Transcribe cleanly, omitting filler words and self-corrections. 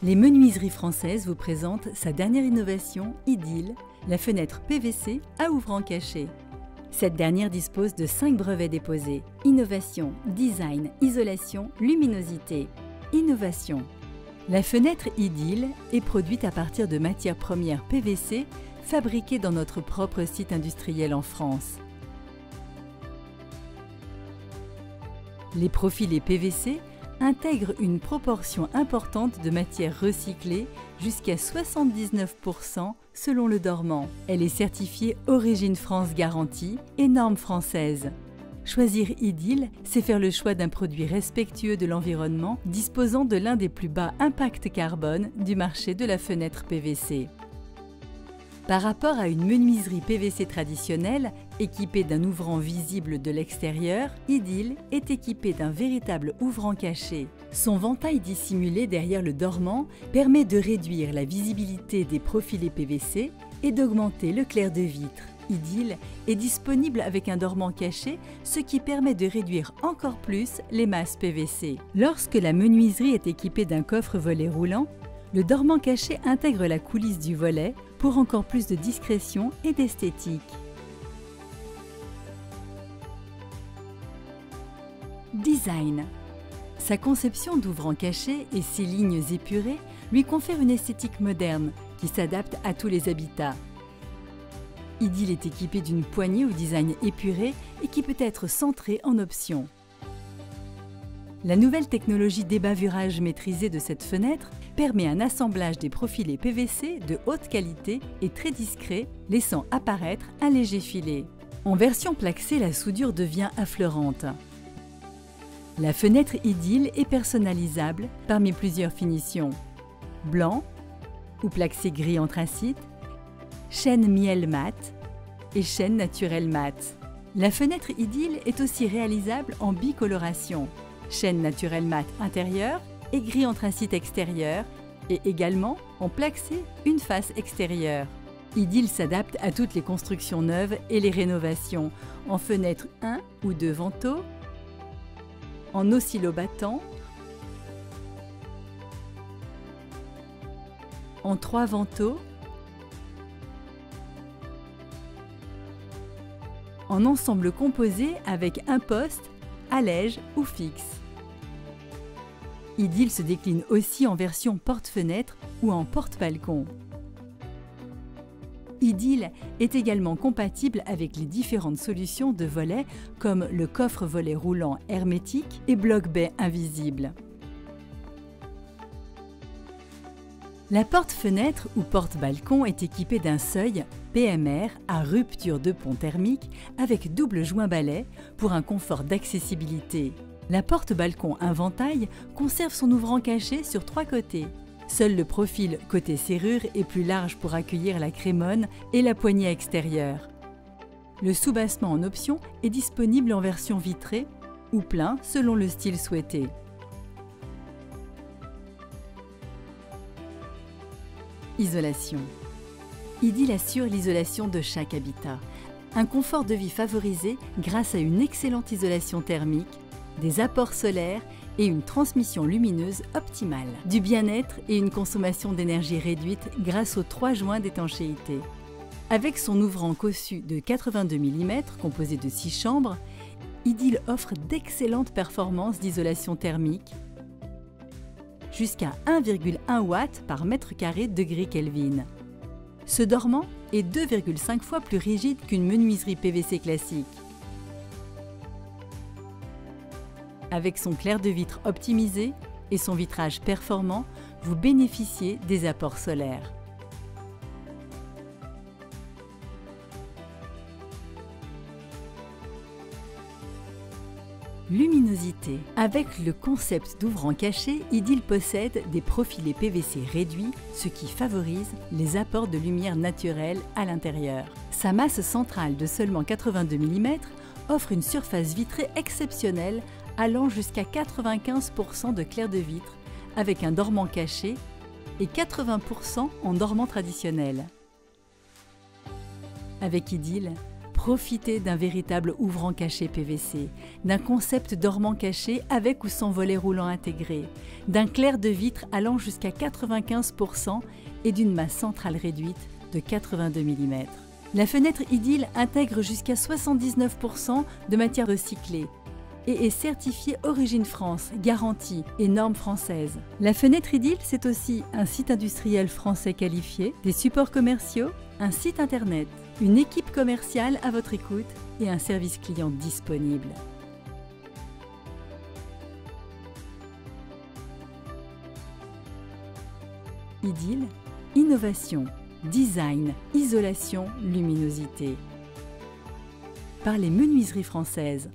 Les menuiseries françaises vous présentent sa dernière innovation, Idylle, la fenêtre PVC à ouvrant caché. Cette dernière dispose de 5 brevets déposés. Innovation, design, isolation, luminosité. Innovation. La fenêtre Idylle est produite à partir de matières premières PVC fabriquées dans notre propre site industriel en France. Les profilés PVC intègrent une proportion importante de matières recyclées, jusqu'à 79% selon le dormant. Elle est certifiée Origine France Garantie et normes françaises. Choisir Idylle, c'est faire le choix d'un produit respectueux de l'environnement, disposant de l'un des plus bas impacts carbone du marché de la fenêtre PVC. Par rapport à une menuiserie PVC traditionnelle, équipée d'un ouvrant visible de l'extérieur, Idylle est équipée d'un véritable ouvrant caché. Son ventail dissimulé derrière le dormant permet de réduire la visibilité des profilés PVC et d'augmenter le clair de vitre. Idylle est disponible avec un dormant caché, ce qui permet de réduire encore plus les masses PVC. Lorsque la menuiserie est équipée d'un coffre-volet roulant, le dormant caché intègre la coulisse du volet pour encore plus de discrétion et d'esthétique. Design. Sa conception d'ouvrant caché et ses lignes épurées lui confèrent une esthétique moderne qui s'adapte à tous les habitats. Idylle est équipé d'une poignée au design épuré et qui peut être centrée en option. La nouvelle technologie d'ébavurage maîtrisé de cette fenêtre permet un assemblage des profilés PVC de haute qualité et très discret, laissant apparaître un léger filet. En version plaxée, la soudure devient affleurante. La fenêtre Idylle est personnalisable parmi plusieurs finitions: blanc ou plaxé gris anthracite, chêne miel mat et chêne naturel mat. La fenêtre Idylle est aussi réalisable en bicoloration: chêne naturel mat intérieur et gris anthracite extérieur, et également en plaxé une face extérieure. Idylle s'adapte à toutes les constructions neuves et les rénovations, en fenêtre 1 ou 2 vantaux, en oscillobattant, en 3 vantaux, en ensemble composé avec un poste, allège ou fixe. Idylle se décline aussi en version porte-fenêtre ou en porte-balcon. Idylle est également compatible avec les différentes solutions de volets comme le coffre-volet roulant hermétique et bloc-baie invisible. La porte-fenêtre ou porte-balcon est équipée d'un seuil PMR à rupture de pont thermique avec double joint balai pour un confort d'accessibilité. La porte-balcon inventail conserve son ouvrant caché sur 3 côtés. Seul le profil côté serrure est plus large pour accueillir la crémone et la poignée extérieure. Le soubassement en option est disponible en version vitrée ou plein selon le style souhaité. Isolation. Idylle assure l'isolation de chaque habitat. Un confort de vie favorisé grâce à une excellente isolation thermique, des apports solaires et une transmission lumineuse optimale. Du bien-être et une consommation d'énergie réduite grâce aux 3 joints d'étanchéité. Avec son ouvrant cossu de 82 mm composé de 6 chambres, Idylle offre d'excellentes performances d'isolation thermique, jusqu'à 1,1 watts par mètre carré degré Kelvin. Ce dormant est 2,5 fois plus rigide qu'une menuiserie PVC classique. Avec son clair de vitre optimisé et son vitrage performant, vous bénéficiez des apports solaires. Luminosité. Avec le concept d'ouvrant caché, Idylle possède des profilés PVC réduits, ce qui favorise les apports de lumière naturelle à l'intérieur. Sa masse centrale de seulement 82 mm offre une surface vitrée exceptionnelle allant jusqu'à 95% de clair de vitre avec un dormant caché et 80% en dormant traditionnel. Avec Idylle, Profitez d'un véritable ouvrant caché PVC, d'un concept dormant caché avec ou sans volet roulant intégré, d'un clair de vitre allant jusqu'à 95% et d'une masse centrale réduite de 82 mm. La fenêtre Idylle intègre jusqu'à 79% de matière recyclée et est certifiée Origine France, garantie et normes françaises. La fenêtre Idylle, c'est aussi un site industriel français qualifié, des supports commerciaux, un site internet, une équipe commerciale à votre écoute et un service client disponible. Idylle, innovation, design, isolation, luminosité. Par les menuiseries françaises.